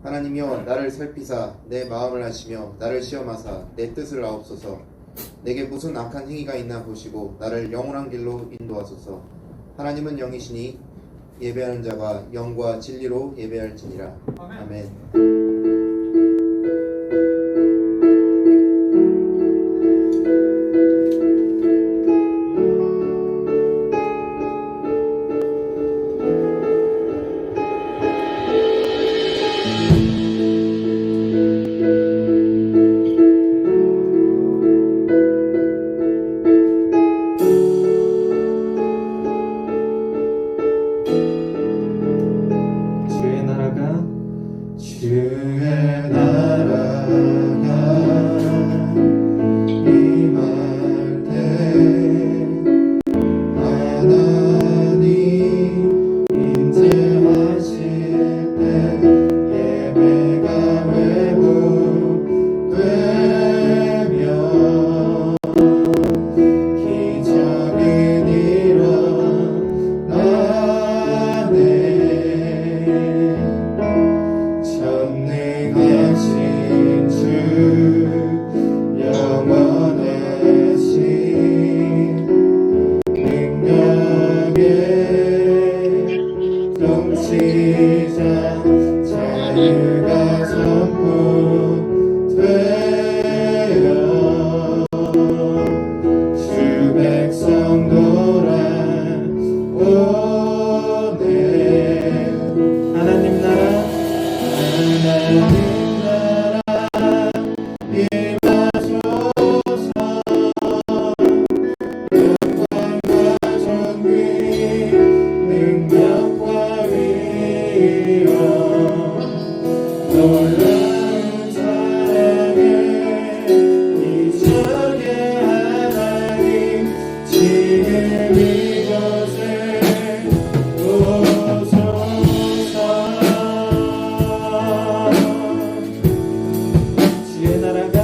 하나님이여 나를 살피사 내 마음을 아시며 나를 시험하사 내 뜻을 아옵소서. 내게 무슨 악한 행위가 있나 보시고 나를 영원한 길로 인도하소서. 하나님은 영이시니 예배하는 자가 영과 진리로 예배할지니라. 아멘. 주의 나라가 임할 때 하나님 임재하실 때 예배가 회복되며 기적이 일어나네. 전능하신 주 영원하신 능력의 통치자 자유가 선포되어 주 백성 돌아오네. 하나님 나라 임하소서. 영광과 존귀 능력과 위엄 놀라운 사랑에 이적의 하나님 지금 이곳에 오소서. 주의 나라가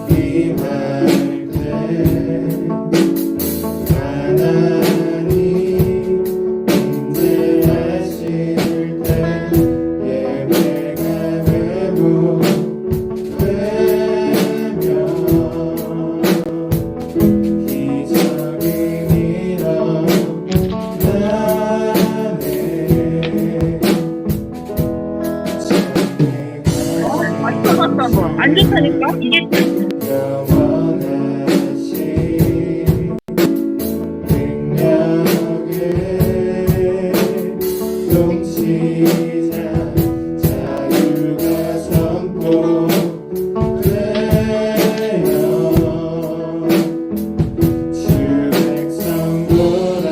임할 때 하나님 임재하실 때 예배가 회복되며 기적이 일어나네. 왔다 갔다 뭐 안 좋다니까 이게 영원하신 능력의 통치자 자유가 선포되어 주 백성 돌아오네.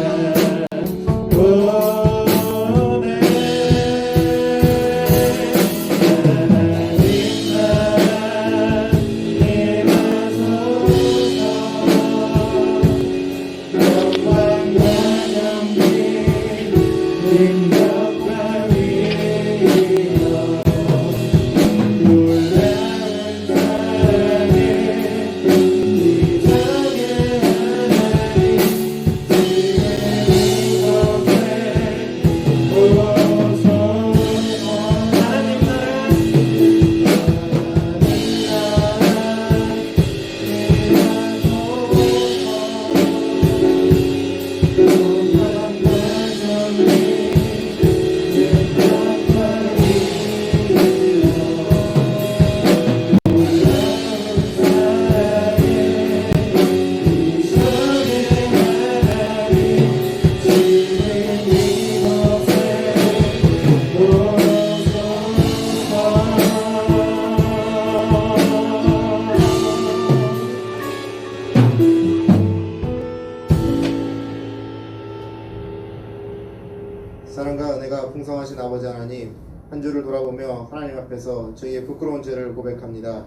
사랑과 은혜가 풍성하신 아버지 하나님, 한 주를 돌아보며 하나님 앞에서 저희의 부끄러운 죄를 고백합니다.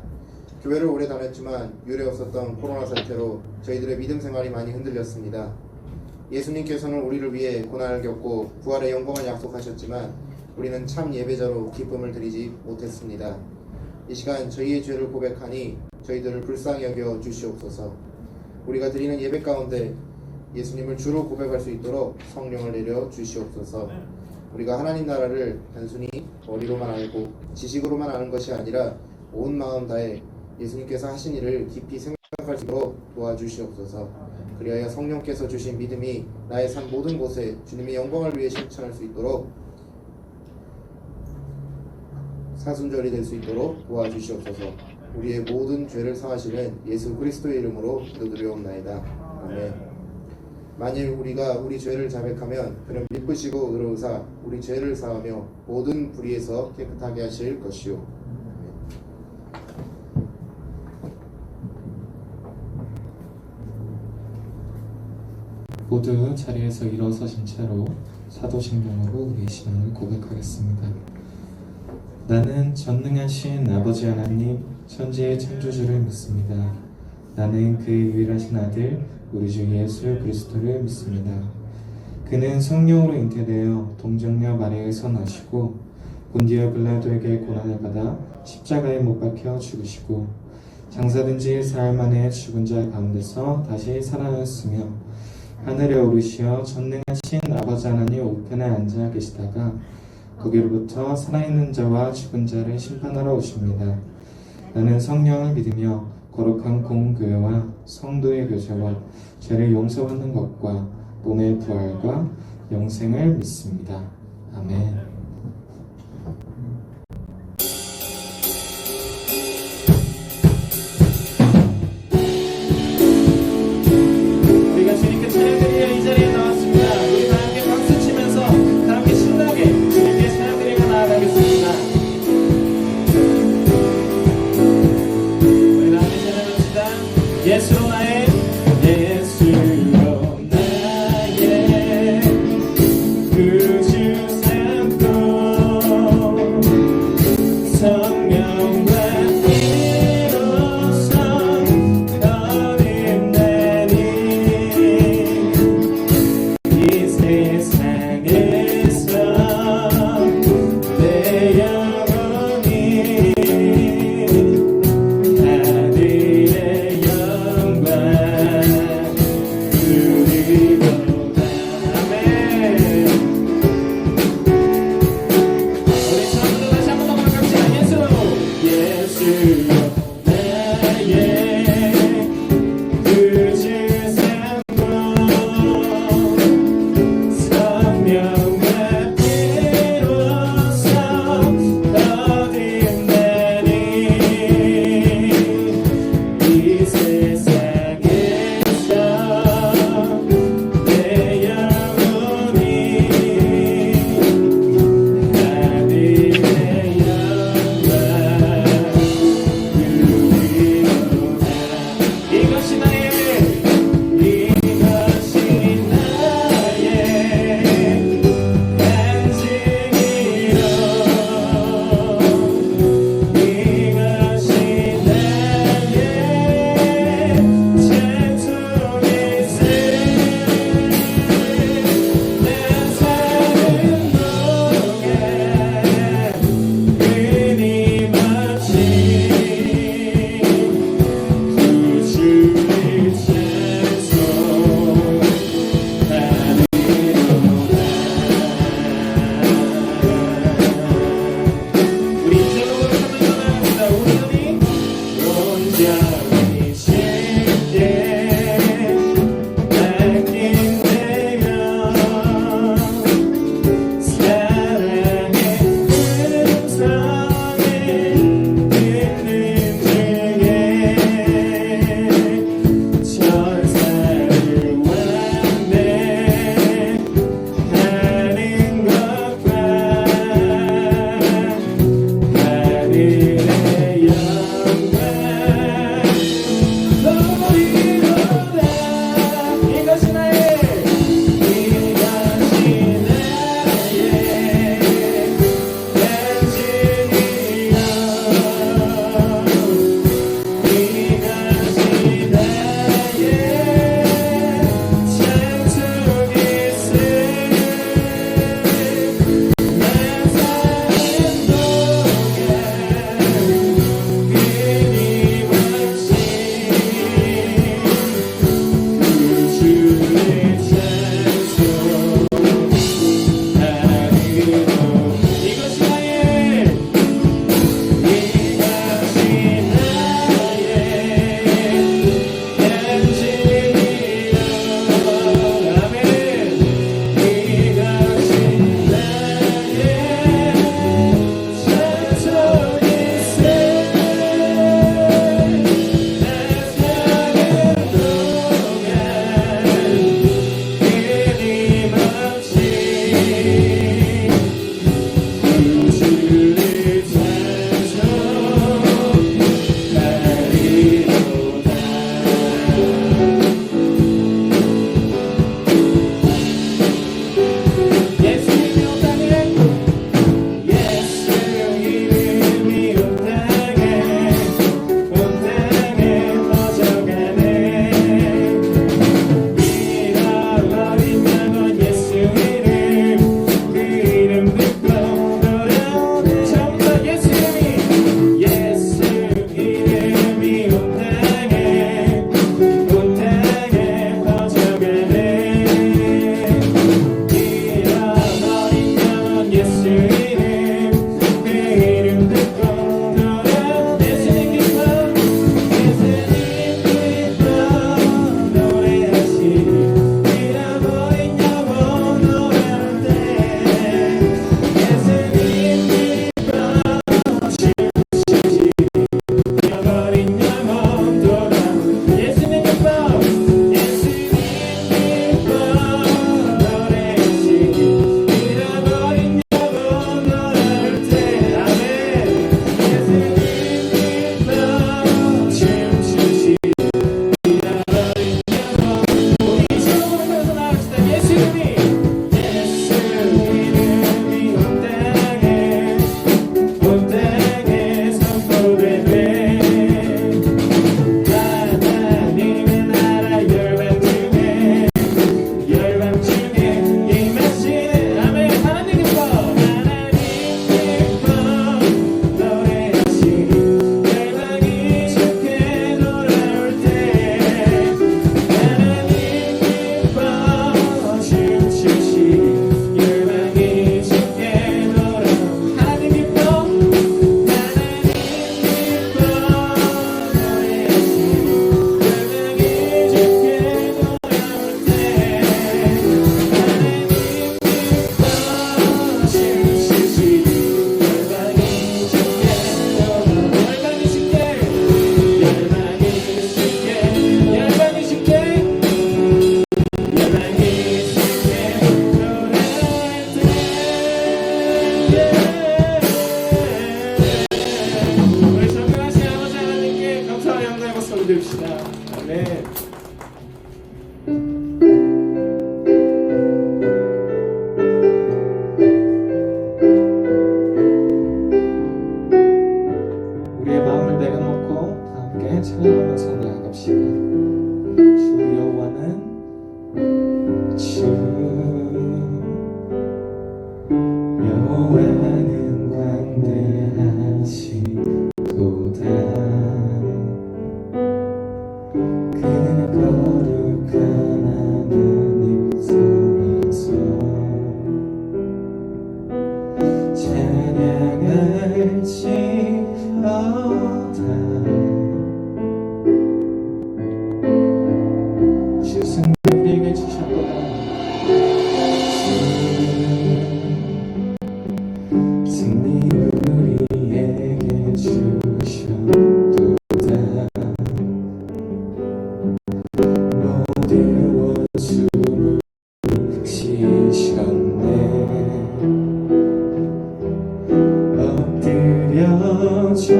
교회를 오래 다녔지만 유례 없었던 코로나 사태로 저희들의 믿음 생활이 많이 흔들렸습니다. 예수님께서는 우리를 위해 고난을 겪고 부활의 영광을 약속하셨지만 우리는 참 예배자로 기쁨을 드리지 못했습니다. 이 시간 저희의 죄를 고백하니 저희들을 불쌍히 여겨 주시옵소서. 우리가 드리는 예배 가운데 예수님을 주로 고백할 수 있도록 성령을 내려 주시옵소서. 우리가 하나님 나라를 단순히 머리로만 알고 지식으로만 아는 것이 아니라 온 마음 다해 예수님께서 하신 일을 깊이 생각할 수 있도록 도와주시옵소서. 그리하여 성령께서 주신 믿음이 나의 삶 모든 곳에 주님의 영광을 위해 실천할 수 있도록 사순절이 될 수 있도록 도와주시옵소서. 우리의 모든 죄를 사하시는 예수 그리스도의 이름으로 기도드리옵나이다. 아멘. 만일 우리가 우리 죄를 자백하면 그는 미쁘시고 의로우사 우리 죄를 사하며 모든 불의에서 깨끗하게 하실 것이요. 모두 자리에서 일어서신 채로 사도신경으로 우리의 신앙을 고백하겠습니다. 나는 전능하신 아버지 하나님 천지의 창조주를 믿습니다. 나는 그의 유일하신 아들 우리 주 예수 그리스도를 믿습니다. 그는 성령으로 잉태되어 동정녀 마리아에서 나시고 본디오 빌라도에게 고난을 받아 십자가에 못 박혀 죽으시고 장사된 지 사흘 만에 죽은 자 가운데서 다시 살아났으며 하늘에 오르시어 전능하신 아버지 하나님 우편에 앉아 계시다가 거기로부터 살아있는 자와 죽은 자를 심판하러 오십니다. 나는 성령을 믿으며 거룩한 공교회와 성도의 교제와 죄를 용서받는 것과 몸의 부활과 영생을 믿습니다. 아멘. 우리가 주님께 찬양드리려 이 자리에 나왔습니다. 우리 다 함께 박수 치면서 다 함께 신나게 주님께 찬양드리며 나아가겠습니다. 우리 다 함께 찬양합시다. 예수로 나의 예수로 나의 구주 삼고 숨을 쉬셨네. 엎드려 절하세.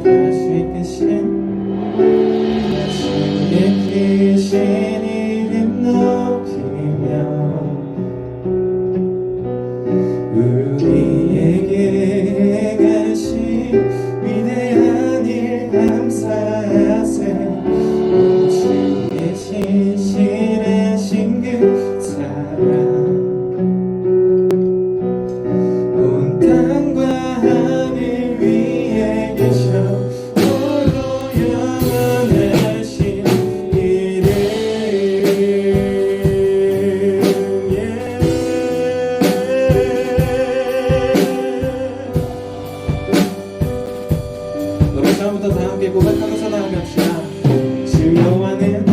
다시 크신 이름 높이며 우리에게 행하신 위대한 일 감사하세. 주의 신실하신 그 사랑 온 땅과 하늘 위에 계셔 홀로 영원하신 이름. 노래 처음부터 다 함께 고백하면서 나아갑시다. 주 여호와는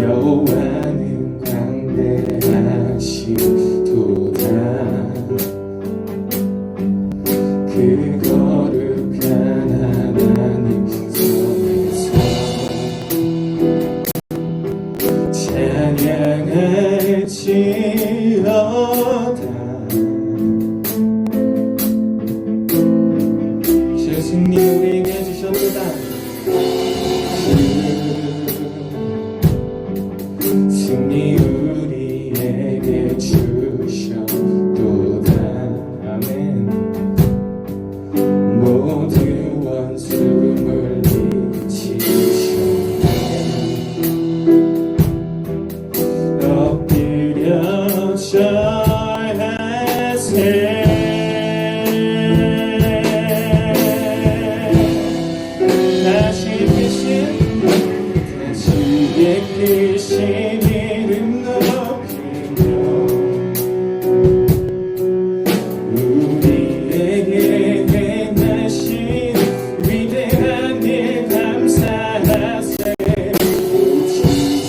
여호와는 광대하시도다. 그 거룩한 하나님 손에서 찬양할지어다. 주승리 우리에게 주셨도다. 승리 우리에게 주셨도다. 아멘. 모든 원수 물리치셨네. 엎드려 절하세. 다시 크신 주의 크신 이름 높이며 우리에게 행하신 위대한 일 감사하세.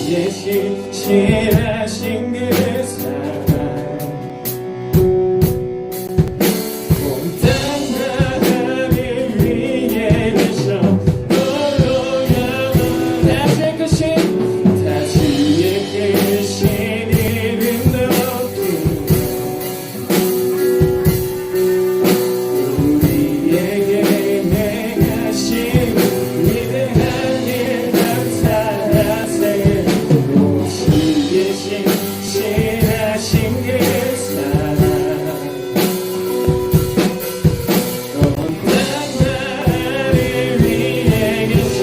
주의 신실하신 그 사랑 온 땅과 하늘 위에 계셔 홀로 영원하신 크신 다시의 크신 이름 높이며 우리에게 행하신 위대한 일 감사하세. 주의 신실하신 그 사랑 온 땅과 하늘 위에 계셔.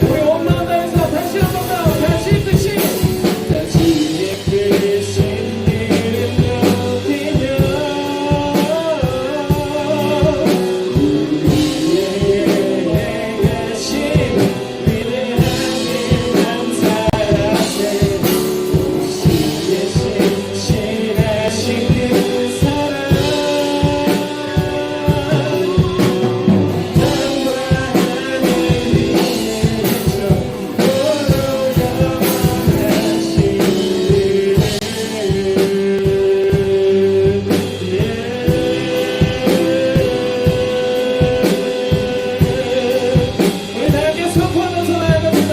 우리 온 마음 다해서 다시 한번 더 다시 크신 다시의 크신 이름 높이며 우리에게 행하신 위대한 일 감사하세. 주의 신실하신 그 사랑 땅과 하늘 위에 계셔 홀로 영원하신 우리 다 함께 선포하면서 나아갑니다.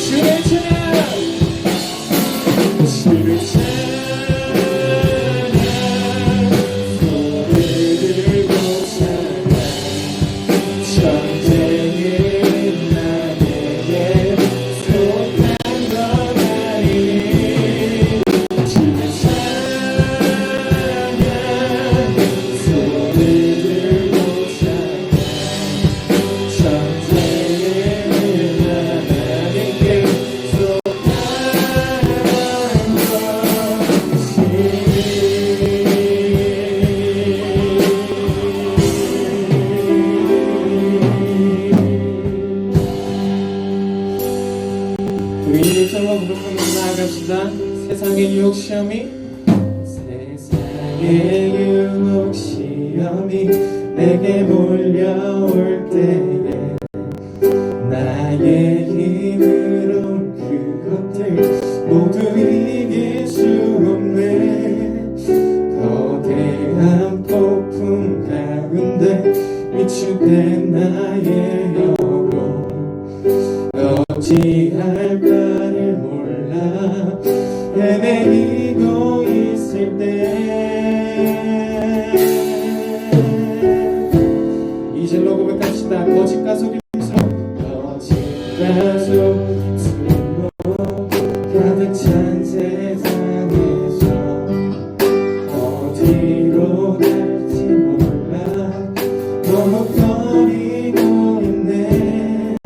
주의 찬양 주를 찬양 손을 들고 찬양 전쟁은 나에게 속한 건 아니니 주의 찬양 손을 들고 찬양 전쟁은 나에게 속한 우리 일정과 부족함으로 나아갑시다. 세상의 유혹 시험이 내게 몰려올 때에 나의 힘으론 그것들 모두 이길 수 없네. 거대한 폭 헛된 나의 영혼 어찌할 바를 몰라 헤매이고 있을 때 이절로 고백합시다. 거짓과 속임수 거짓과 속임수 가득 찬 세상에서 어디로 갈지 몰라 머뭇거리고 있네.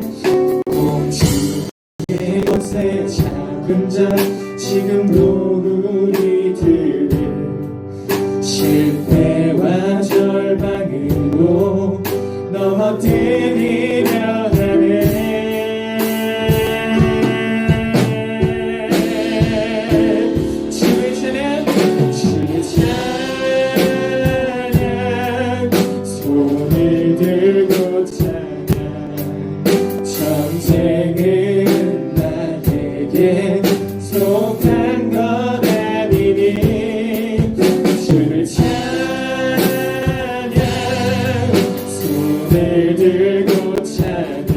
공주의 곳에 작은 자 지금도 우리들은 실패와 절망으로 넘어뜨리려 하네. 주의 찬양 주의 찬양 손을 들고 찬양 전쟁은 나에게 속한 것 아니니 주를 찬양 손을 들고 찬양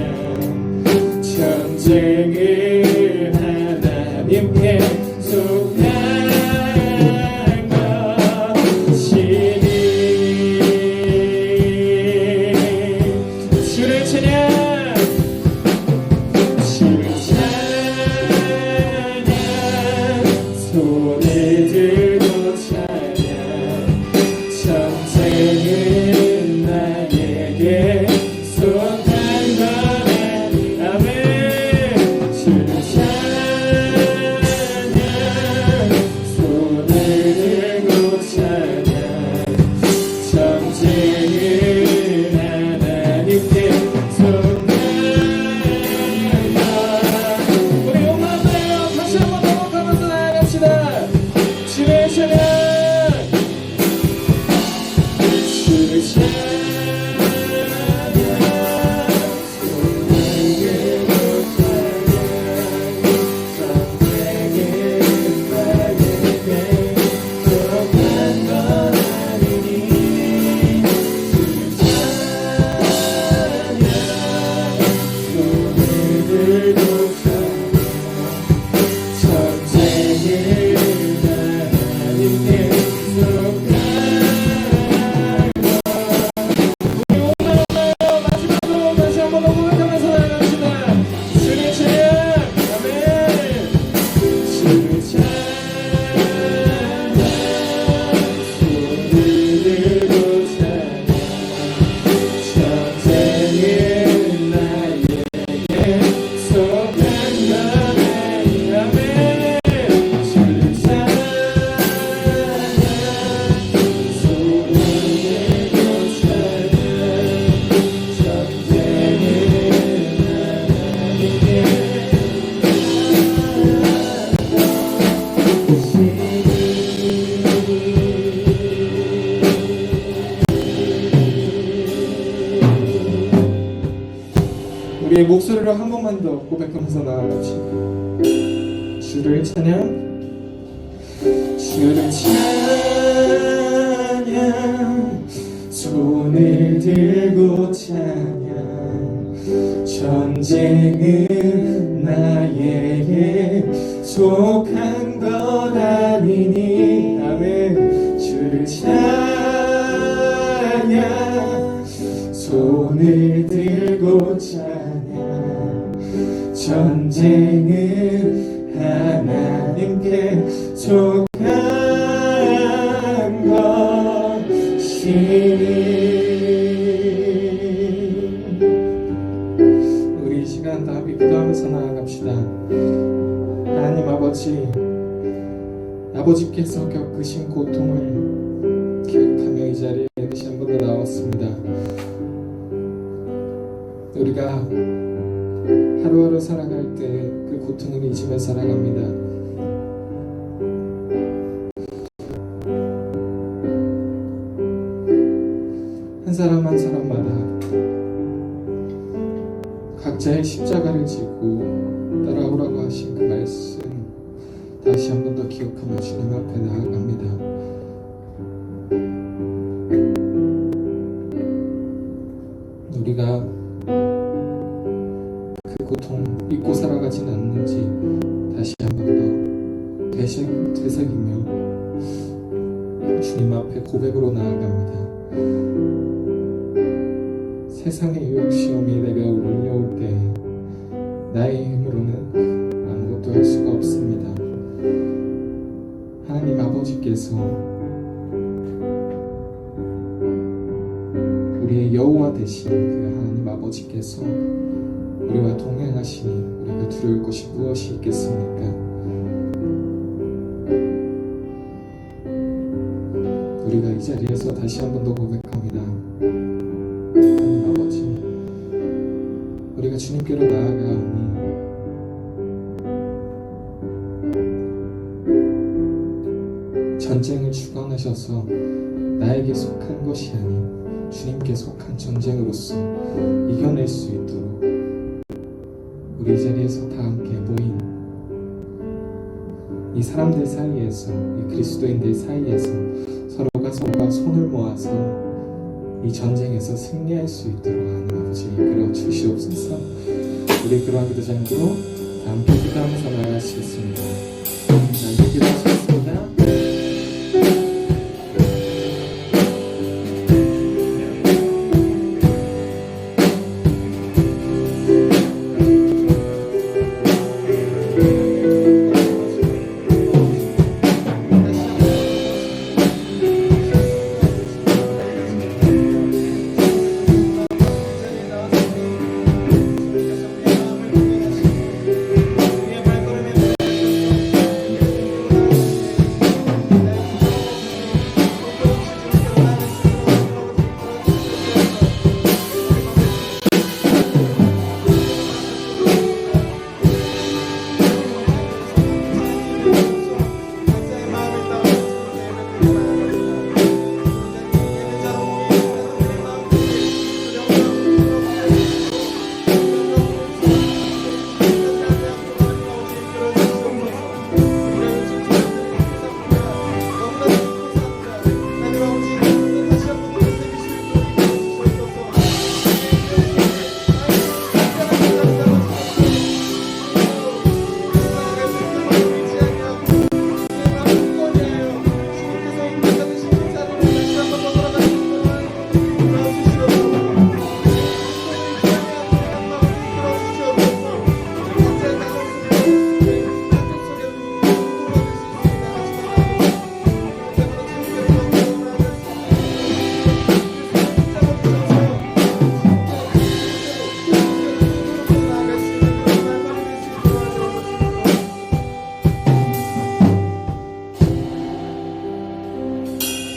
전쟁을 하나님께 속한 것이니 주를 찬양 주를 찬양 손을 들고 찬양 전쟁은 나에게 속한 것 아멘. 주를 찬양 손을 들고 찬양 전쟁은 하나님께 속한 것. 우리 용감하여 다시 한번 넘어가면서 나아갑시다. 주의 찬양 주를 찬양 우리의 목소리로 한 번만 더 고백하면서 나아갑시다. 주를 찬양 주를 찬양 손을 들고 찬양 전쟁은 나에게 속한 것 아니니 아멘. 주를 찬양 손을 들고 찬양 전쟁은 하나님께 속한 것이니. 우리 이 시간 다 함께 기도하면서 나아갑시다. 하나님 아버지께서 겪으신 고통을 기억하며 이 자리에 다시 한 번 더 나왔습니다. 우리가 하루하루 살아갈 때 그 고통을 잊으며 살아갑니다. 한 사람 한 사람마다 각자의 십자가를 지고 따라오라고 하신 그 말씀 다시 한 번 더 기억하며 주님 앞에 나아갑니다. 고통 잊고 살아가진 않는지 다시 한 번 더 되새기며 주님 앞에 고백으로 나아갑니다. 세상의 유혹 시험이 내가 올려올 때 나의 힘으로는 아무것도 할 수가 없습니다. 하나님 아버지께서 우리의 여호와 되신 그 하나님 아버지께서 우리와 동행하시니 우리가 두려울 것이 무엇이 있겠습니까? 우리가 이 자리에서 다시 한 번 더 고백합니다. 하나님 아버지, 우리가 주님께로 나아가오니 전쟁을 주관하셔서 나에게 속한 것이 아닌 주님께 속한 전쟁으로서 이겨낼 수 있도록 우리 이 자리에서 다 함께 모인 이 사람들 사이에서, 이 그리스도인들 사이에서 서로가 손을 모아서 이 전쟁에서 승리할 수 있도록 하나님 아버지 이끌어 주시옵소서. 우리 그러한 기도 자녀로 다 함께 기도하면서 나아가시겠습니다. 함께 기도하시겠습니다.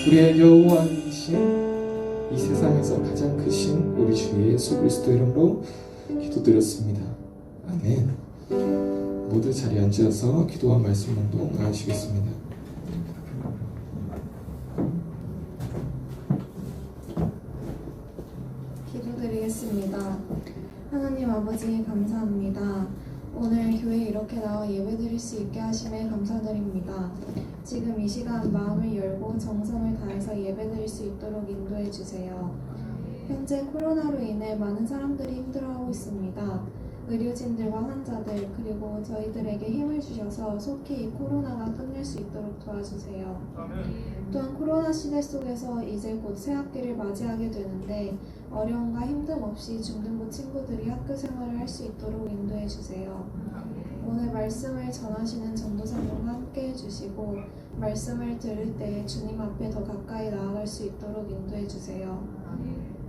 우리의 여호와이신 이 세상에서 가장 크신 우리 주 예수 그리스도 이름으로 기도드렸습니다. 아멘. 모두 자리에 앉아서 기도와 말씀 운동 하시겠습니다. 기도드리겠습니다. 하나님 아버지 감사합니다. 오늘 교회에 이렇게 나와 예배드릴 수 있게 하심에 감사드립니다. 지금 이 시간 마음을 열고 정성을 다해서 예배드릴 수 있도록 인도해 주세요. 현재 코로나로 인해 많은 사람들이 힘들어하고 있습니다. 의료진들과 환자들 그리고 저희들에게 힘을 주셔서 속히 이 코로나가 끝낼 수 있도록 도와주세요. 또한 코로나 시대 속에서 이제 곧 새학기를 맞이하게 되는데 어려움과 힘듦 없이 중등부 친구들이 학교 생활을 할 수 있도록 인도해 주세요. 오늘 말씀을 전하시는 전도사님과 함께 해주시고 말씀을 들을 때 주님 앞에 더 가까이 나아갈 수 있도록 인도해 주세요.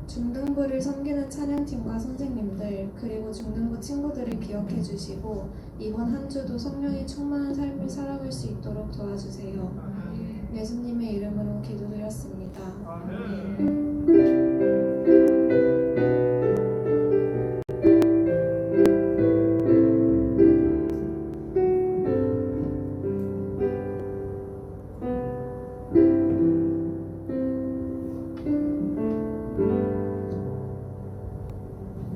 중등부를 섬기는 찬양팀과 선생님들 그리고 중등부 친구들을 기억해 주시고 이번 한 주도 성령이 충만한 삶을 살아갈 수 있도록 도와주세요. 예수님의 이름으로 기도드렸습니다.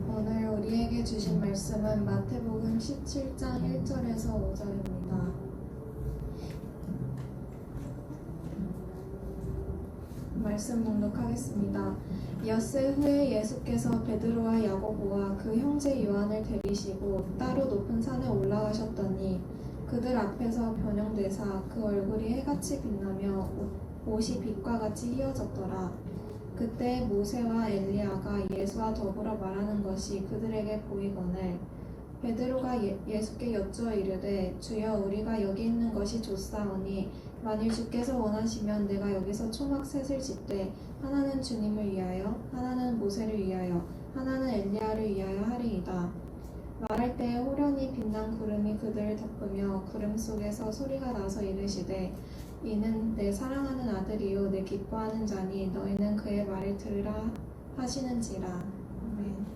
오늘 우리에게 주신 말씀은 마태복음 17장 1절에서 5절입니다. 말씀 묵묵하겠습니다. 엿새 후에 예수께서 베드로와 야고보와 그 형제 요한을 데리시고 따로 높은 산에 올라가셨더니 그들 앞에서 변형되사 그 얼굴이 해같이 빛나며 옷이 빛과 같이 휘어졌더라. 그때 모세와 엘리야가 예수와 더불어 말하는 것이 그들에게 보이거늘 베드로가 예수께 여쭈어 이르되 주여 우리가 여기 있는 것이 좋사오니 만일 주께서 원하시면 내가 여기서 초막 셋을 짓되 하나는 주님을 위하여 하나는 모세를 위하여 하나는 엘리야를 위하여 하리이다. 말할 때에 호련히 빛난 구름이 그들을 덮으며 구름 속에서 소리가 나서 이르시되 이는 내 사랑하는 아들이요 내 기뻐하는 자니 너희는 그의 말을 들으라 하시는지라. 아멘.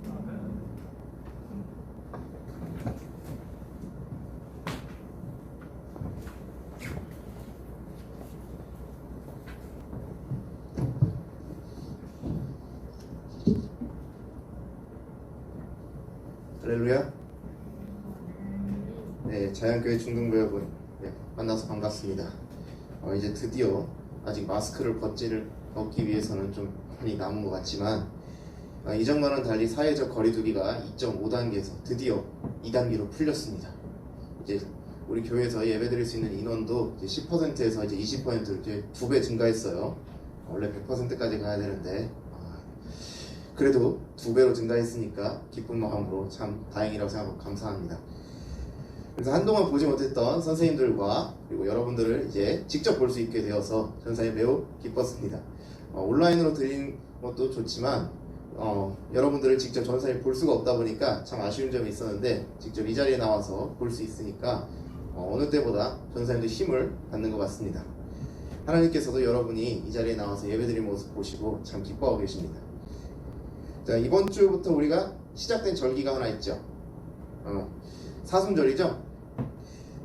할렐루야. 네, 자연교회 중등부 여러분, 네, 만나서 반갑습니다. 이제 드디어 아직 마스크를 벗기 위해서는 좀 많이 남은 것 같지만 이전과는 달리 사회적 거리두기가 2.5단계에서 드디어 2단계로 풀렸습니다. 이제 우리 교회에서 예배드릴 수 있는 인원도 이제 10%에서 이제 20% 이제 2배 증가했어요. 원래 100%까지 가야 되는데 그래도 2배로 증가했으니까 기쁜 마음으로 참 다행이라고 생각하고 감사합니다. 그래서 한동안 보지 못했던 선생님들과 그리고 여러분들을 이제 직접 볼 수 있게 되어서 전사에 매우 기뻤습니다. 온라인으로 들린 것도 좋지만 여러분들을 직접 전사에 볼 수가 없다 보니까 참 아쉬운 점이 있었는데 직접 이 자리에 나와서 볼 수 있으니까 어느 때보다 전사님도 힘을 받는 것 같습니다. 하나님께서도 여러분이 이 자리에 나와서 예배드린 모습 보시고 참 기뻐하고 계십니다. 자, 이번 주부터 우리가 시작된 절기가 하나 있죠. 사순절이죠.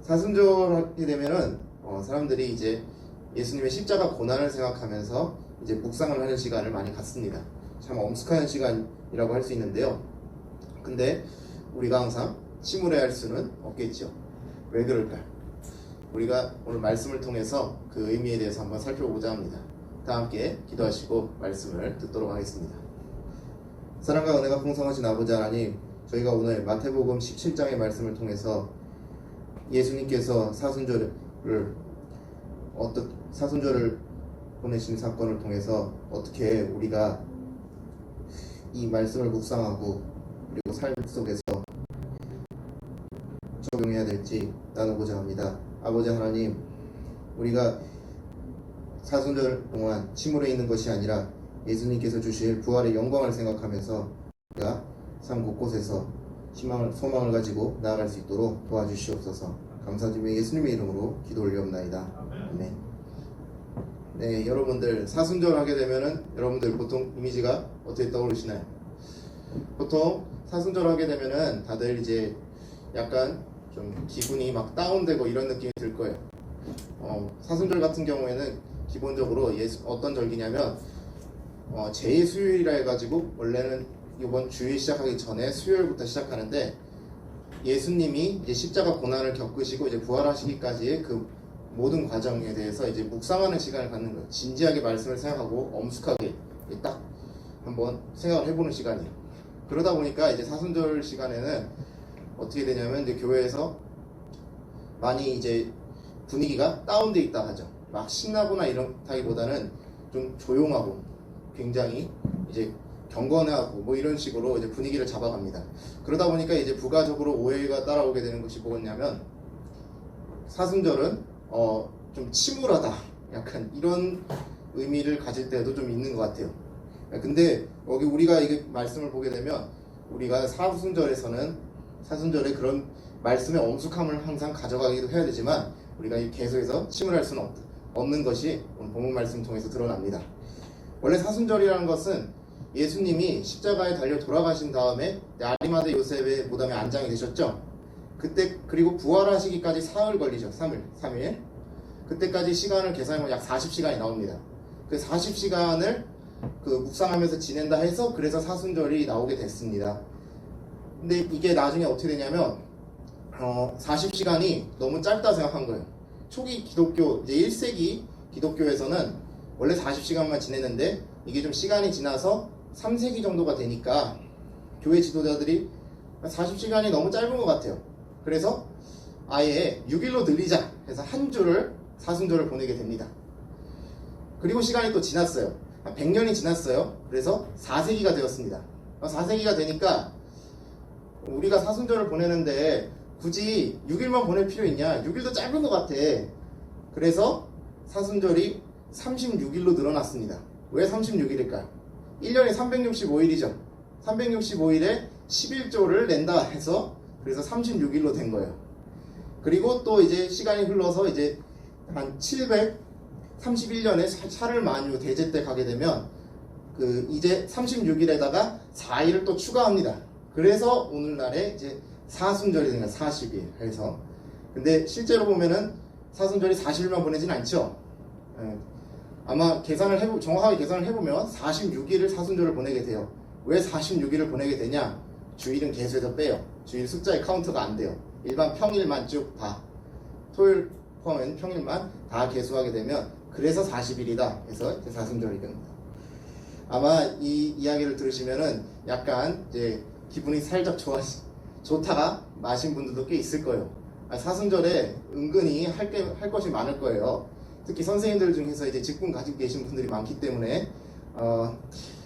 사순절 하게 되면은 사람들이 이제 예수님의 십자가 고난을 생각하면서 이제 묵상을 하는 시간을 많이 갖습니다. 참 엄숙한 시간이라고 할 수 있는데요. 근데 우리가 항상 침울해할 수는 없겠죠. 왜 그럴까요? 우리가 오늘 말씀을 통해서 그 의미에 대해서 한번 살펴보고자 합니다. 다 함께 기도하시고 말씀을 듣도록 하겠습니다. 사랑과 은혜가 풍성하신 아버지 하나님, 저희가 오늘 마태복음 17장의 말씀을 통해서 예수님께서 사순절을 보내신 사건을 통해서 어떻게 우리가 이 말씀을 묵상하고 그리고 삶 속에서 적용해야 될지 나누고자 합니다. 아버지 하나님, 우리가 사순절 동안 침울해 있는 것이 아니라 예수님께서 주실 부활의 영광을 생각하면서 우리가 삶 곳곳에서 희망을, 소망을 가지고 나아갈 수 있도록 도와주시옵소서. 감사드리며 예수님의 이름으로 기도 올리옵나이다. 아멘. 네, 여러분들 사순절 하게 되면은 여러분들 보통 이미지가 어떻게 떠오르시나요? 보통 사순절 하게 되면은 다들 이제 약간 좀 기분이 막 다운되고 이런 느낌이 들 거예요. 사순절 같은 경우에는 기본적으로 어떤 절기냐면 제2수요일이라 해가지고 원래는 이번 주일 시작하기 전에 수요일부터 시작하는데 예수님이 이제 십자가 고난을 겪으시고 이제 부활하시기까지의 그 모든 과정에 대해서 이제 묵상하는 시간을 갖는 거예요. 진지하게 말씀을 생각하고 엄숙하게 딱 한번 생각을 해보는 시간이에요. 그러다 보니까 이제 사순절 시간에는 어떻게 되냐면 이제 교회에서 많이 이제 분위기가 다운돼 있다 하죠. 막 신나거나 이렇다기보다는 좀 조용하고 굉장히 이제 경건하고 뭐 이런 식으로 이제 분위기를 잡아갑니다. 그러다 보니까 이제 부가적으로 오해가 따라오게 되는 것이 뭐냐면 사순절은 좀 침울하다, 약간 이런 의미를 가질 때도 좀 있는 것 같아요. 근데 여기 우리가 이게 말씀을 보게 되면 우리가 사순절에 그런 말씀의 엄숙함을 항상 가져가기도 해야 되지만 우리가 계속해서 침울할 수는 없는 것이 오늘 본문 말씀 통해서 드러납니다. 원래 사순절이라는 것은 예수님이 십자가에 달려 돌아가신 다음에 아리마대 요셉의 무덤에 안장이 되셨죠. 그때 그리고 부활하시기까지 사흘 걸리죠. 3일. 그때까지 시간을 계산하면 약 40시간이 나옵니다. 그 40시간을 그 묵상하면서 지낸다 해서 그래서 사순절이 나오게 됐습니다. 근데 이게 나중에 어떻게 되냐면 40시간이 너무 짧다 생각한 거예요. 초기 기독교 이제 1세기 기독교에서는 원래 40시간만 지냈는데 이게 좀 시간이 지나서 3세기 정도가 되니까 교회 지도자들이 40시간이 너무 짧은 것 같아요. 그래서 아예 6일로 늘리자 해서 한 주를 사순절을 보내게 됩니다. 그리고 시간이 또 지났어요. 한 100년이 지났어요. 그래서 4세기가 되었습니다. 4세기가 되니까 우리가 사순절을 보내는데 굳이 6일만 보낼 필요 있냐? 6일도 짧은 것 같아. 그래서 사순절이 36일로 늘어났습니다. 왜 36일일까요? 1년이 365일이죠. 365일에 11조를 낸다 해서 그래서 36일로 된 거예요. 그리고 또 이제 시간이 흘러서 이제 한 731년에 샤를 만유 대제 때 가게 되면 그 이제 36일에다가 4일을 또 추가합니다. 그래서 오늘날에 이제 사순절이 되는 40일 해서. 근데 실제로 보면은 사순절이 40일만 보내진 않죠. 아마 정확하게 계산을 해보면 46일을 사순절을 보내게 돼요. 왜 46일을 보내게 되냐? 주일은 계수해서 빼요. 주일 숫자의 카운트가 안 돼요. 일반 평일만 쭉 다. 토요일 포함한 평일만 다 계수하게 되면 그래서 40일이다 해서 이제 사순절이 됩니다. 아마 이 이야기를 들으시면은 약간 이제 기분이 살짝 좋다가 마신 분들도 꽤 있을 거예요. 사순절에 은근히 할 것이 많을 거예요. 특히 선생님들 중에서 이제 직분 가지고 계신 분들이 많기 때문에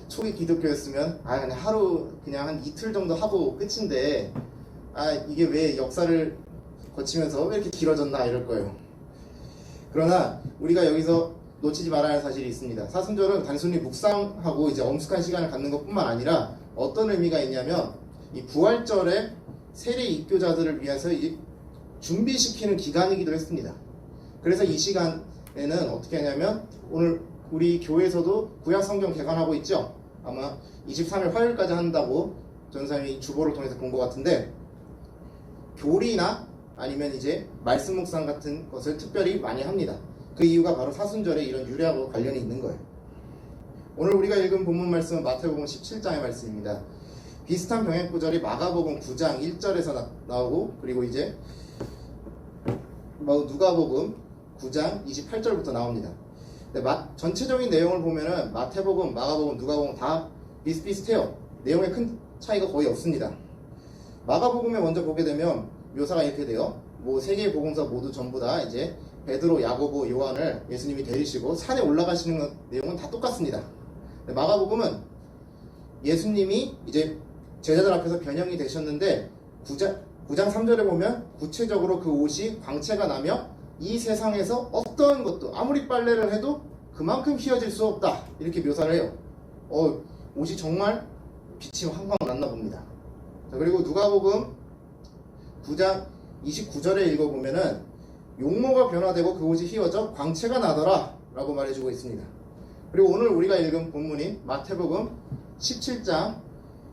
초기 기독교였으면 그냥 하루 그냥 한 이틀 정도 하고 끝인데 이게 왜 역사를 거치면서 왜 이렇게 길어졌나 이럴 거예요. 그러나 우리가 여기서 놓치지 말아야 할 사실이 있습니다. 사순절은 단순히 묵상하고 이제 엄숙한 시간을 갖는 것뿐만 아니라 어떤 의미가 있냐면 이 부활절에 세례 입교자들을 위해서 이제 준비시키는 기간이기도 했습니다. 그래서 이 시간에는 어떻게 하냐면 오늘 우리 교회에서도 구약 성경 개관하고 있죠. 아마 23일 화요일까지 한다고 전사님이 주보를 통해서 본 것 같은데 교리나 아니면 이제 말씀 묵상 같은 것을 특별히 많이 합니다. 그 이유가 바로 사순절에 이런 유래하고 관련이 있는 거예요. 오늘 우리가 읽은 본문 말씀은 마태복음 17장의 말씀입니다. 비슷한 병행 구절이 마가복음 9장 1절에서 나오고 그리고 이제 누가복음 9장 28절부터 나옵니다. 전체적인 내용을 보면은 마태복음, 마가복음, 누가복음 다 비슷비슷해요. 내용에 큰 차이가 거의 없습니다. 마가복음에 먼저 보게 되면 묘사가 이렇게 돼요. 세 개의 복음서 모두 전부 다 이제 베드로, 야고보, 요한을 예수님이 데리시고 산에 올라가시는 내용은 다 똑같습니다. 마가복음은 예수님이 이제 제자들 앞에서 변형이 되셨는데 9장 3절에 보면 구체적으로 그 옷이 광채가 나며 이 세상에서 어떤 것도 아무리 빨래를 해도 그만큼 휘어질 수 없다 이렇게 묘사를 해요. 옷이 정말 빛이 황광 났나 봅니다. 자, 그리고 누가복음 9장 29절에 읽어보면은 용모가 변화되고 그 옷이 휘어져 광채가 나더라 라고 말해주고 있습니다. 그리고 오늘 우리가 읽은 본문인 마태복음 17장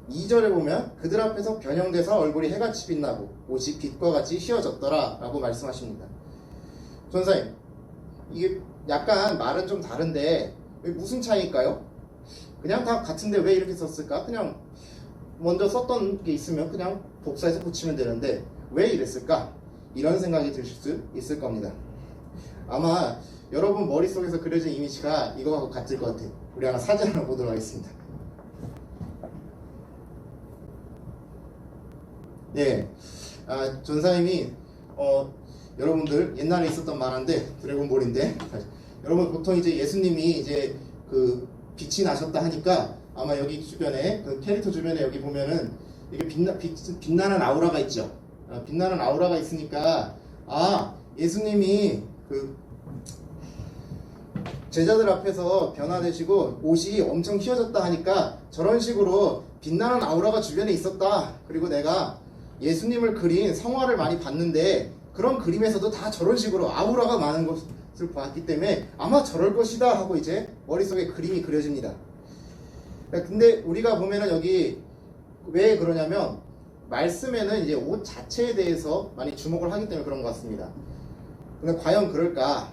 2절에 보면 그들 앞에서 변형돼서 얼굴이 해같이 빛나고 옷이 빛과 같이 휘어졌더라 라고 말씀하십니다. 전사님, 이게 약간 말은 좀 다른데 무슨 차이일까요? 그냥 다 같은데 왜 이렇게 썼을까? 그냥 먼저 썼던 게 있으면 그냥 복사해서 붙이면 되는데 왜 이랬을까? 이런 생각이 드실 수 있을 겁니다. 아마 여러분 머릿속에서 그려진 이미지가 이거하고 같을 것 같아요. 우리 하나 사진 하나 보도록 하겠습니다. 네, 전사님이 여러분들 옛날에 있었던 만화인데 드래곤볼인데 여러분 보통 이제 예수님이 이제 그 빛이 나셨다 하니까 아마 여기 주변에 그 캐릭터 주변에 여기 보면은 이게 빛나는 아우라가 있죠. 빛나는 아우라가 있으니까 예수님이 그 제자들 앞에서 변화되시고 옷이 엄청 휘어졌다 하니까 저런 식으로 빛나는 아우라가 주변에 있었다. 그리고 내가 예수님을 그린 성화를 많이 봤는데 그런 그림에서도 다 저런 식으로 아우라가 많은 것을 봤기 때문에 아마 저럴 것이다 하고 이제 머릿속에 그림이 그려집니다. 근데 우리가 보면은 여기 왜 그러냐면 말씀에는 이제 옷 자체에 대해서 많이 주목을 하기 때문에 그런 것 같습니다. 근데 과연 그럴까?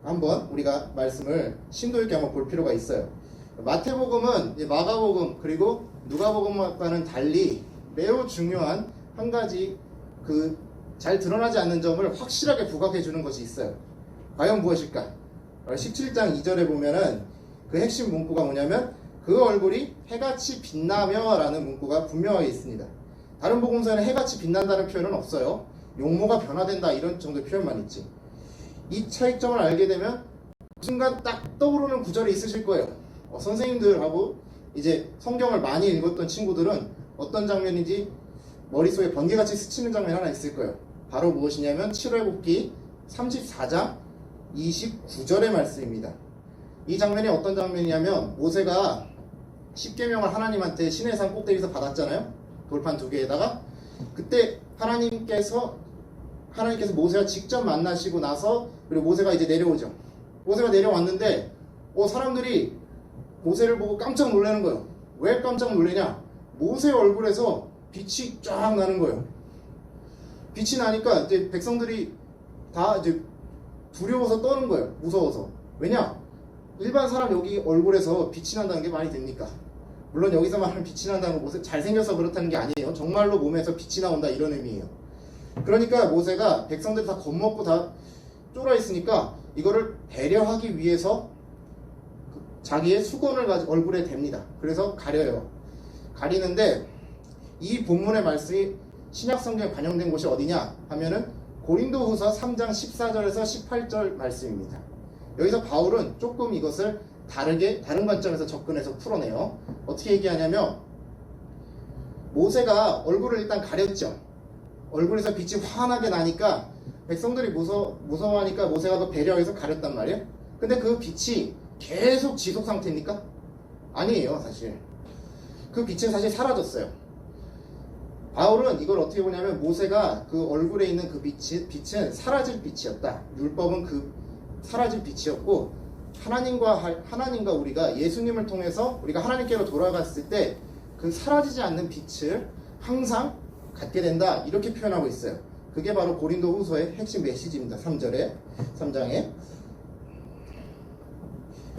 한번 우리가 말씀을 심도 있게 한번 볼 필요가 있어요. 마태복음은 마가복음 그리고 누가복음과는 달리 매우 중요한 한 가지 잘 드러나지 않는 점을 확실하게 부각해 주는 것이 있어요. 과연 무엇일까? 17장 2절에 보면은 그 핵심 문구가 뭐냐면 그 얼굴이 해같이 빛나며 라는 문구가 분명하게 있습니다. 다른 복음서에는 해같이 빛난다는 표현은 없어요. 용모가 변화된다 이런 정도의 표현만 있지. 이 차이점을 알게 되면 그 순간 딱 떠오르는 구절이 있으실 거예요. 선생님들하고 이제 성경을 많이 읽었던 친구들은 어떤 장면인지 머릿속에 번개같이 스치는 장면 하나 있을 거예요. 바로 무엇이냐면 출애굽기 34장 29절의 말씀입니다. 이 장면이 어떤 장면이냐면 모세가 십계명을 하나님한테 시내산 꼭대기에서 받았잖아요. 돌판 2개에다가 그때 하나님께서 모세와 직접 만나시고 나서 그리고 모세가 이제 내려오죠. 모세가 내려왔는데 사람들이 모세를 보고 깜짝 놀라는 거예요. 왜 깜짝 놀래냐? 모세 얼굴에서 빛이 쫙 나는 거예요. 빛이 나니까 이제 백성들이 다 이제 두려워서 떠는 거예요. 무서워서. 왜냐? 일반 사람 여기 얼굴에서 빛이 난다는 게 말이 됩니까? 물론 여기서 말하는 빛이 난다는 건 모세 잘생겨서 그렇다는 게 아니에요. 정말로 몸에서 빛이 나온다 이런 의미예요. 그러니까 모세가 백성들이 다 겁먹고 다 쫄아 있으니까 이거를 배려하기 위해서 자기의 수건을 가지고 얼굴에 댑니다. 그래서 가려요. 가리는데 이 본문의 말씀이 신약 성경에 반영된 곳이 어디냐 하면은 고린도후서 3장 14절에서 18절 말씀입니다. 여기서 바울은 조금 이것을 다른 관점에서 접근해서 풀어내요. 어떻게 얘기하냐면 모세가 얼굴을 일단 가렸죠. 얼굴에서 빛이 환하게 나니까 백성들이 무서워하니까 모세가 더 배려해서 가렸단 말이에요. 근데 그 빛이 계속 지속 상태입니까? 아니에요. 사실 그 빛은 사실 사라졌어요. 바울은 이걸 어떻게 보냐면 모세가 그 얼굴에 있는 그 빛은 사라질 빛이었다. 율법은 그 사라질 빛이었고 하나님과 우리가 예수님을 통해서 우리가 하나님께로 돌아갔을 때 그 사라지지 않는 빛을 항상 갖게 된다. 이렇게 표현하고 있어요. 그게 바로 고린도후서의 핵심 메시지입니다. 3장에.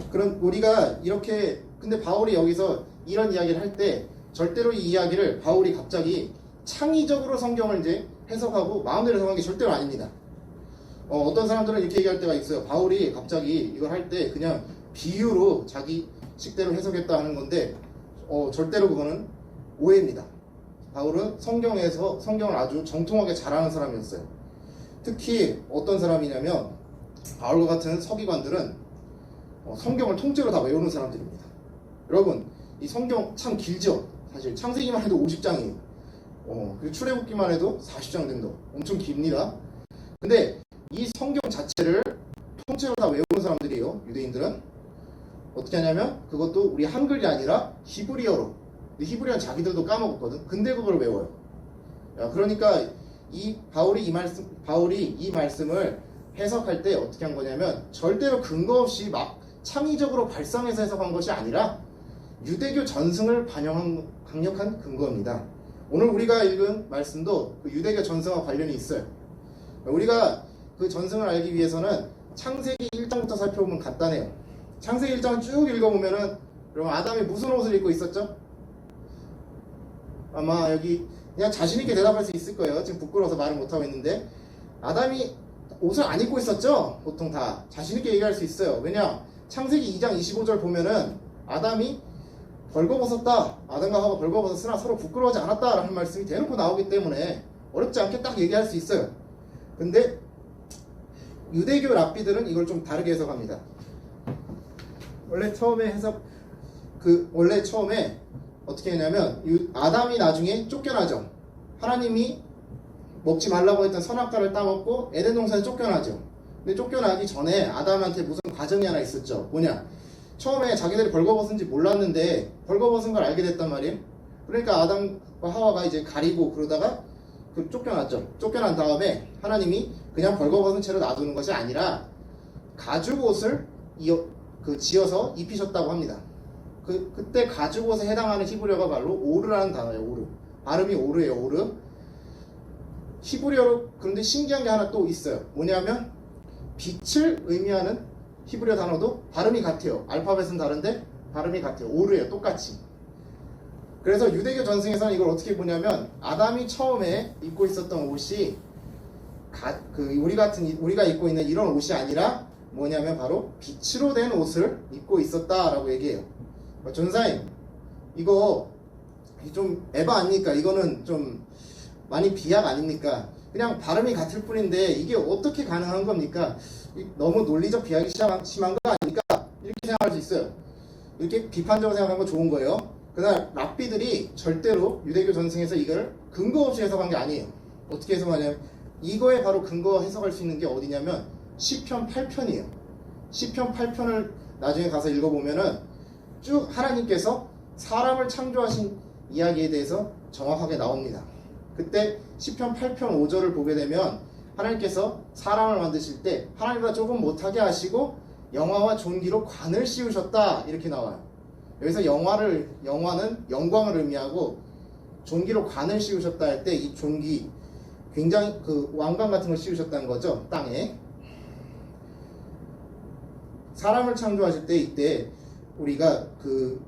그럼 우리가 이렇게 근데 바울이 여기서 이런 이야기를 할 때 절대로 이 이야기를 바울이 갑자기 창의적으로 성경을 이제 해석하고 마음대로 해석한 게 절대로 아닙니다. 어떤 사람들은 이렇게 얘기할 때가 있어요. 바울이 갑자기 이걸 할 때 그냥 비유로 자기 식대로 해석했다 하는 건데 절대로 그거는 오해입니다. 바울은 성경을 아주 정통하게 잘하는 사람이었어요. 특히 어떤 사람이냐면 바울과 같은 서기관들은 성경을 통째로 다 외우는 사람들입니다. 여러분 이 성경 참 길죠. 사실 창세기만 해도 50장이에요. 그리고 출애굽기만 해도 40장 정도 엄청 깁니다. 근데 이 성경 자체를 통째로 다 외우는 사람들이에요. 유대인들은 어떻게 하냐면 그것도 우리 한글이 아니라 히브리어로. 히브리어는 자기들도 까먹었거든. 근데 그걸 외워요. 그러니까 바울이 이 말씀을 해석할 때 어떻게 한 거냐면 절대로 근거 없이 막 창의적으로 발상해서 해석한 것이 아니라 유대교 전승을 반영한 강력한 근거입니다. 오늘 우리가 읽은 말씀도 그 유대교 전승과 관련이 있어요. 우리가 그 전승을 알기 위해서는 창세기 1장부터 살펴보면 간단해요. 창세기 1장 쭉 읽어보면은 여러분 아담이 무슨 옷을 입고 있었죠? 아마 여기 그냥 자신있게 대답할 수 있을 거예요. 지금 부끄러워서 말을 못하고 있는데 아담이 옷을 안 입고 있었죠? 보통 다 자신있게 얘기할 수 있어요. 왜냐? 창세기 2장 25절 보면은 아담이 벌거벗었다. 아담과 하와가 벌거벗었으나 서로 부끄러워하지 않았다 라는 말씀이 대놓고 나오기 때문에 어렵지 않게 딱 얘기할 수 있어요. 근데 유대교 랍비들은 이걸 좀 다르게 해석합니다. 원래 처음에 어떻게 했냐면 아담이 나중에 쫓겨나죠. 하나님이 먹지 말라고 했던 선악과를 따먹고 에덴 동산에 쫓겨나죠. 근데 쫓겨나기 전에 아담한테 무슨 과정이 하나 있었죠. 뭐냐? 처음에 자기들이 벌거벗은지 몰랐는데 벌거벗은 걸 알게 됐단 말이에요. 그러니까 아담과 하와가 이제 가리고 그러다가 쫓겨났죠. 쫓겨난 다음에 하나님이 그냥 벌거벗은 채로 놔두는 것이 아니라 가죽옷을 지어서 입히셨다고 합니다. 그때 가죽옷에 해당하는 히브리어가 바로 오르라는 단어예요. 오르. 발음이 오르예요. 오르. 히브리어로 그런데 신기한 게 하나 또 있어요. 뭐냐면 빛을 의미하는 히브리어 단어도 발음이 같아요. 알파벳은 다른데 발음이 같아요. 오르예요. 똑같이. 그래서 유대교 전승에서는 이걸 어떻게 보냐면 아담이 처음에 입고 있었던 옷이 우리가 입고 있는 이런 옷이 아니라 뭐냐면 바로 빛으로 된 옷을 입고 있었다라고 얘기해요. 전사님, 이거 좀 에바 아닙니까? 이거는 좀 많이 비약 아닙니까? 그냥 발음이 같을 뿐인데 이게 어떻게 가능한 겁니까? 너무 논리적 비약이 심한 거 아닙니까? 이렇게 생각할 수 있어요. 이렇게 비판적으로 생각하는 건 좋은 거예요. 그러나 랍비들이 절대로 유대교 전승에서 이걸 근거 없이 해석한 게 아니에요. 어떻게 해석하냐면 이거에 바로 근거 해석할 수 있는 게 어디냐면 시편 8편이에요. 시편 8편을 나중에 가서 읽어보면은 쭉 하나님께서 사람을 창조하신 이야기에 대해서 정확하게 나옵니다. 그때 시편 8편 5절을 보게 되면 하나님께서 사람을 만드실 때 하나님보다 조금 못하게 하시고 영화와 존귀로 관을 씌우셨다 이렇게 나와요. 여기서 영화는 영광을 의미하고 존귀로 관을 씌우셨다 할 때 이 존귀 굉장히 그 왕관 같은 걸 씌우셨다는 거죠. 땅에 사람을 창조하실 때 이때 우리가 그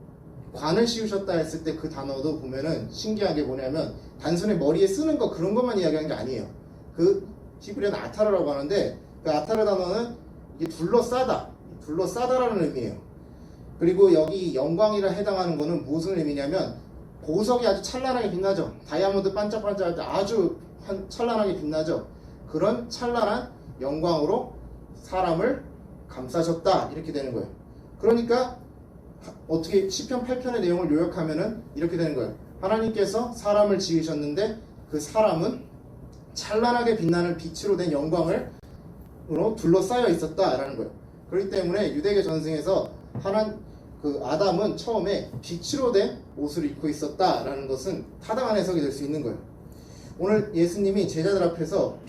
관을 씌우셨다 했을 때 그 단어도 보면은 신기한 게 뭐냐면 단순히 머리에 쓰는 거 그런 것만 이야기하는 게 아니에요. 그 히브리어는 아타르라고 하는데 그 아타르 단어는 이게 둘러싸다라는 의미예요. 그리고 여기 영광이라 해당하는 거는 무슨 의미냐면 보석이 아주 찬란하게 빛나죠. 다이아몬드 반짝반짝할 때 아주 찬란하게 빛나죠. 그런 찬란한 영광으로 사람을 감싸셨다 이렇게 되는 거예요. 그러니까 어떻게 시편 8편의 내용을 요약하면은 이렇게 되는 거예요. 하나님께서 사람을 지으셨는데 그 사람은 찬란하게 빛나는 빛으로 된 영광으로 둘러싸여 있었다라는 거예요. 그렇기 때문에 유대교 전승에서 아담은 처음에 빛으로 된 옷을 입고 있었다라는 것은 타당한 해석이 될 수 있는 거예요. 오늘 예수님이 제자들 앞에서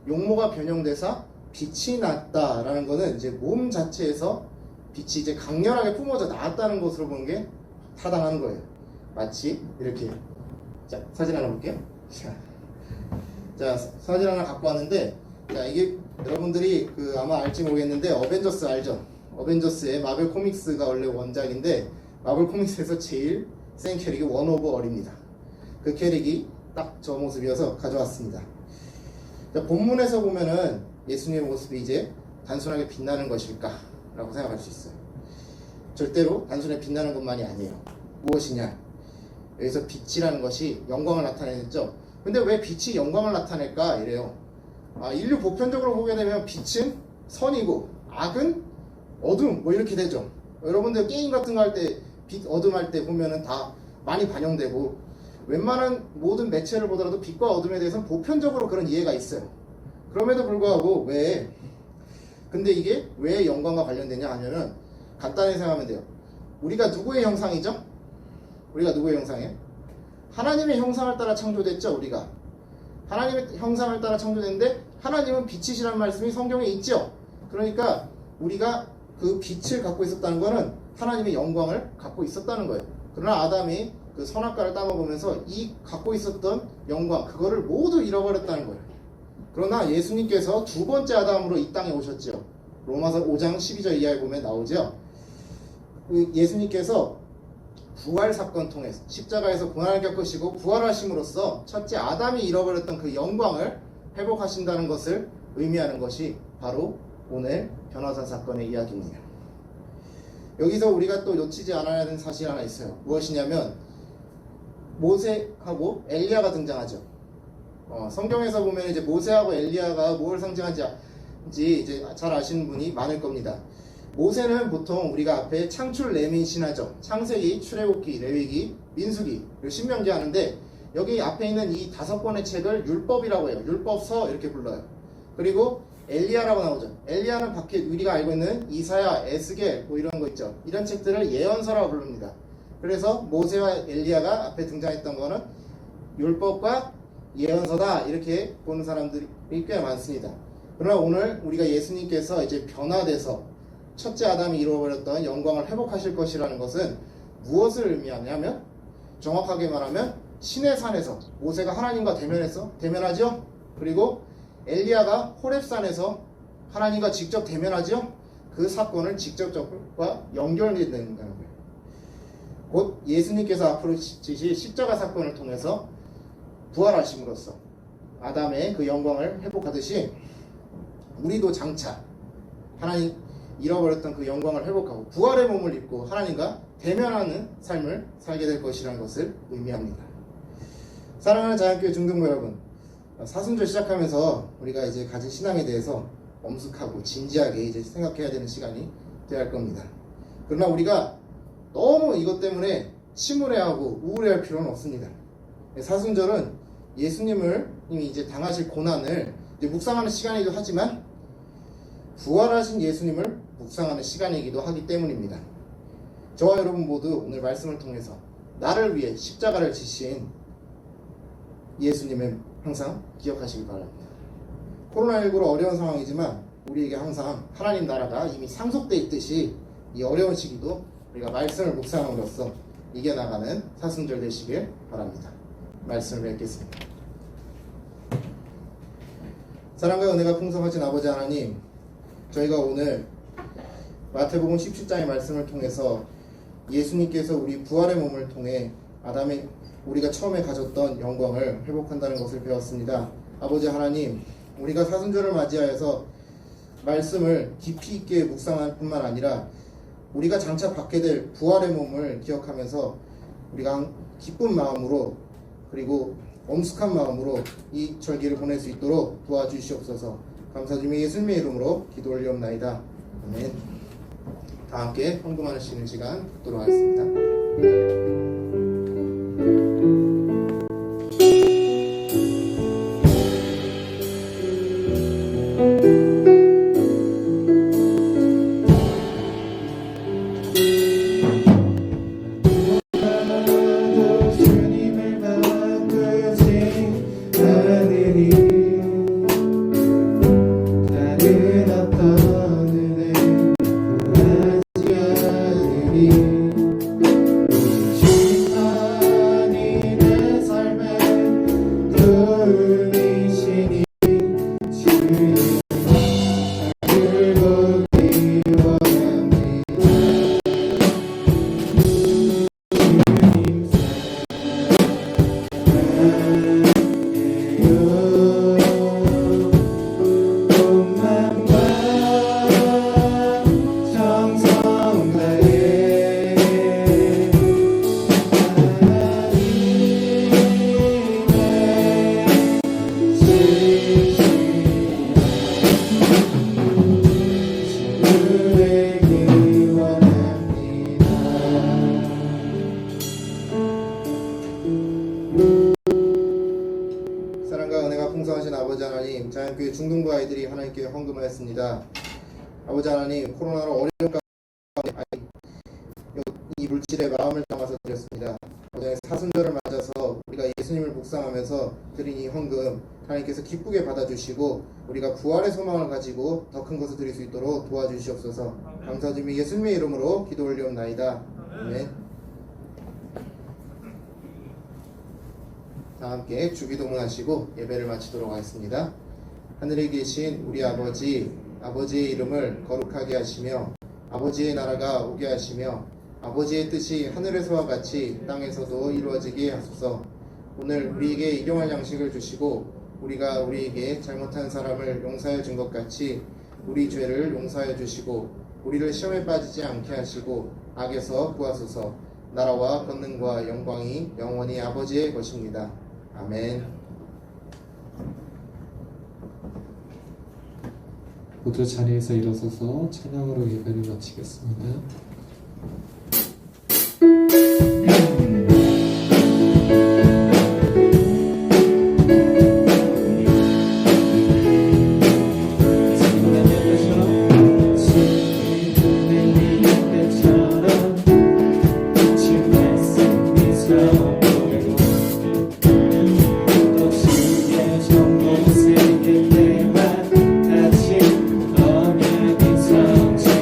용모가 변형돼서 빛이 났다라는 거는 이제 몸 자체에서 빛이 이제 강렬하게 뿜어져 나왔다는 것으로 보는 게 타당한 거예요. 마치 이렇게. 자, 사진 하나 볼게요. 자, 사진 하나 갖고 왔는데, 자, 이게 여러분들이 아마 알지 모르겠는데 어벤져스 알죠? 어벤져스의 마블 코믹스가 원래 원작인데 마블 코믹스에서 제일 센 캐릭이 원 오브 얼입니다. 그 캐릭이 딱 저 모습이어서 가져왔습니다. 자, 본문에서 보면은 예수님의 모습이 이제 단순하게 빛나는 것일까? 라고 생각할 수 있어요. 절대로 단순히 빛나는 것만이 아니에요. 무엇이냐? 여기서 빛이라는 것이 영광을 나타내죠. 근데 왜 빛이 영광을 나타낼까? 이래요. 인류 보편적으로 보게 되면 빛은 선이고 악은 어둠 뭐 이렇게 되죠. 여러분들 게임 같은 거 할 때 빛 어둠 할 때 보면은 다 많이 반영되고 웬만한 모든 매체를 보더라도 빛과 어둠에 대해서는 보편적으로 그런 이해가 있어요. 그럼에도 불구하고 근데 이게 왜 영광과 관련되냐 하면은 간단히 생각하면 돼요. 우리가 누구의 형상이죠? 우리가 누구의 형상이에요? 하나님의 형상을 따라 창조됐죠. 우리가 하나님의 형상을 따라 창조됐는데 하나님은 빛이시라는 말씀이 성경에 있죠. 그러니까 우리가 그 빛을 갖고 있었다는 거는 하나님의 영광을 갖고 있었다는 거예요. 그러나 아담이 그 선악과를 따먹으면서 이 갖고 있었던 영광 그거를 모두 잃어버렸다는 거예요. 그러나 예수님께서 두 번째 아담으로 이 땅에 오셨죠. 로마서 5장 12절 이하에 보면 나오죠. 예수님께서 부활 사건 통해서 십자가에서 고난을 겪으시고 부활하심으로써 첫째 아담이 잃어버렸던 그 영광을 회복하신다는 것을 의미하는 것이 바로 오늘 변호사 사건의 이야기입니다. 여기서 우리가 또 놓치지 않아야 하는 사실 하나 있어요. 무엇이냐면 모세하고 엘리야가 등장하죠. 성경에서 보면 이제 모세하고 엘리야가 뭘 상징하는지 이제 잘 아시는 분이 많을 겁니다. 모세는 보통 우리가 앞에 창출, 레민, 신하죠. 창세기, 출애굽기, 레위기, 민수기, 그리고 신명기 하는데 여기 앞에 있는 이 5권의 책을 율법이라고 해요. 율법서 이렇게 불러요. 그리고 엘리야라고 나오죠. 엘리야는 밖에 우리가 알고 있는 이사야, 에스겔 뭐 이런 거 있죠. 이런 책들을 예언서라고 부릅니다. 그래서 모세와 엘리야가 앞에 등장했던 거는 율법과 예언서다 이렇게 보는 사람들이 꽤 많습니다. 그러나 오늘 우리가 예수님께서 이제 변화돼서 첫째 아담이 잃어버렸던 영광을 회복하실 것이라는 것은 무엇을 의미하냐면 정확하게 말하면 신의 산에서 모세가 하나님과 대면하죠. 그리고 엘리야가 호렙산에서 하나님과 직접 대면하죠. 그 사건을 직접적과 연결이 되는 거예요. 곧 예수님께서 앞으로 지실 십자가 사건을 통해서 부활하심으로써 아담의 그 영광을 회복하듯이 우리도 장차 하나님 잃어버렸던 그 영광을 회복하고 부활의 몸을 입고 하나님과 대면하는 삶을 살게 될 것이라는 것을 의미합니다. 사랑하는 자연교회 중등부 여러분, 사순절 시작하면서 우리가 이제 가진 신앙에 대해서 엄숙하고 진지하게 이제 생각해야 되는 시간이 되어야 할 겁니다. 그러나 우리가 너무 이것 때문에 침울해하고 우울해할 필요는 없습니다. 사순절은 예수님을 이미 이제 당하실 고난을 이제 묵상하는 시간이기도 하지만 부활하신 예수님을 묵상하는 시간이기도 하기 때문입니다. 저와 여러분 모두 오늘 말씀을 통해서 나를 위해 십자가를 지신 예수님을 항상 기억하시기 바랍니다. 코로나19로 어려운 상황이지만 우리에게 항상 하나님 나라가 이미 상속되어 있듯이 이 어려운 시기도 우리가 말씀을 묵상함으로써 이겨나가는 사순절 되시길 바랍니다. 말씀을 뵙겠습니다. 사랑과 은혜가 풍성하신 아버지 하나님, 저희가 오늘 마태복음 17장의 말씀을 통해서 예수님께서 우리 부활의 몸을 통해 아담의 우리가 처음에 가졌던 영광을 회복한다는 것을 배웠습니다. 아버지 하나님, 우리가 사순절을 맞이하여서 말씀을 깊이 있게 묵상할 뿐만 아니라 우리가 장차 받게 될 부활의 몸을 기억하면서 우리가 기쁜 마음으로 그리고 엄숙한 마음으로 이 절기를 보낼 수 있도록 도와주시옵소서. 감사드리며 예수님의 이름으로 기도 올리옵나이다. 아멘. 다 함께 헌금하시는 시간 갖도록 하겠습니다. 주님을 바꾸지 않으니 다른 어떤 은혜 구하지 않으니 오직 주만이 내 삶의 도움이시니 주님 나를 보기 원합니다. 사랑과 은혜가 풍성하신 아버지 하나님, 자연교회 중등부 아이들이 하나님께 헌금하였습니다. 아버지 하나님, 코로나로 어려운 가운데 이 물질에 마음을 담아서 드렸습니다. 아버지 사순절을 맞아서 우리가 예수님을 묵상하면서 드린 이 헌금 하나님께서 기쁘게 받아주시고 우리가 부활의 소망을 가지고 더 큰 것을 드릴 수 있도록 도와주시옵소서. 감사드리며 예수님의 이름으로 기도 올리옵나이다. 아멘. 다 함께 주기도문 하시고 예배를 마치도록 하겠습니다. 하늘에 계신 우리 아버지, 아버지의 이름을 거룩하게 하시며 아버지의 나라가 오게 하시며 아버지의 뜻이 하늘에서와 같이 땅에서도 이루어지게 하소서. 오늘 우리에게 일용할 양식을 주시고 우리가 우리에게 잘못한 사람을 용서해 준 것 같이 우리 죄를 용서해 주시고 우리를 시험에 빠지지 않게 하시고 악에서 구하소서. 나라와 권능과 영광이 영원히 아버지의 것입니다. 아멘. 모두 자리에서 일어서서 찬양으로 예배를 마치겠습니다. 같이 언약의 성취가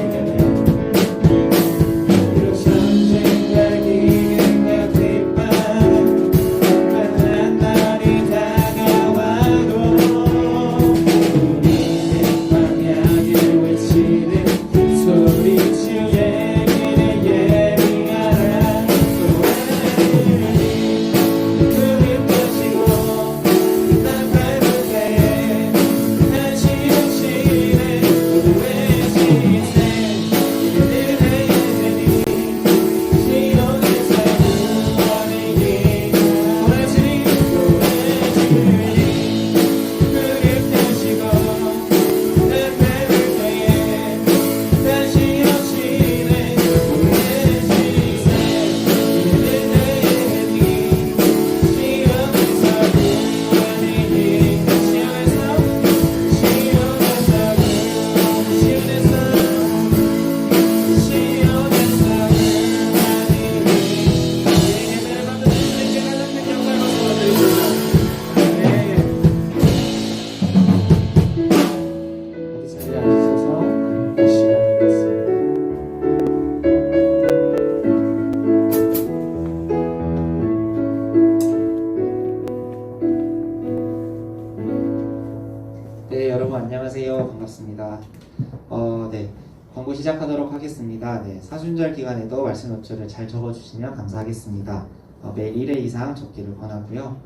광고 시작하도록 하겠습니다. 네, 사순절 기간에도 말씀 엽조를 잘 적어주시면 감사하겠습니다. 매일 1회 이상 적기를 권하고요.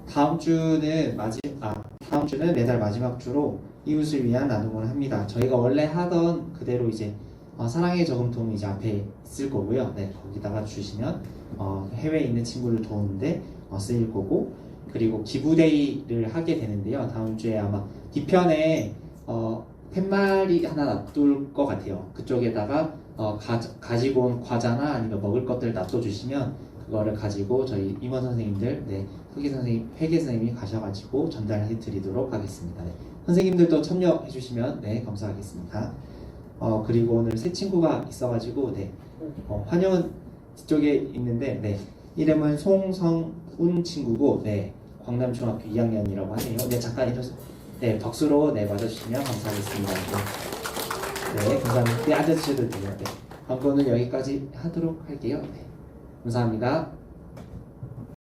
다음 주는 매달 마지막 주로 이웃을 위한 나눔을 합니다. 저희가 원래 하던 그대로 이제 사랑의 저금통이 이제 앞에 있을 거고요. 네, 거기다가 주시면 해외에 있는 친구를 도우는데 쓰일 거고, 그리고 기부데이를 하게 되는데요. 다음 주에 아마 뒤편에 팻말이 하나 놔둘 것 같아요. 그쪽에다가 가지고 온 과자나 아니면 먹을 것들 놔둬주시면 그거를 가지고 저희 임원 선생님들, 네, 회계 선생님이 가셔가지고 전달해 드리도록 하겠습니다. 네, 선생님들도 참여해 주시면 네, 감사하겠습니다. 그리고 오늘 새 친구가 있어가지고 네, 환영은 뒤쪽에 있는데 네, 이름은 송성운 친구고 네, 광남중학교 2학년이라고 하네요. 네, 잠깐 일어서 네, 박수로 네, 맞아주시면 감사하겠습니다. 네, 네, 감사합니다. 네, 앉아주셔도 돼요. 네, 광고는 여기까지 하도록 할게요. 네, 감사합니다.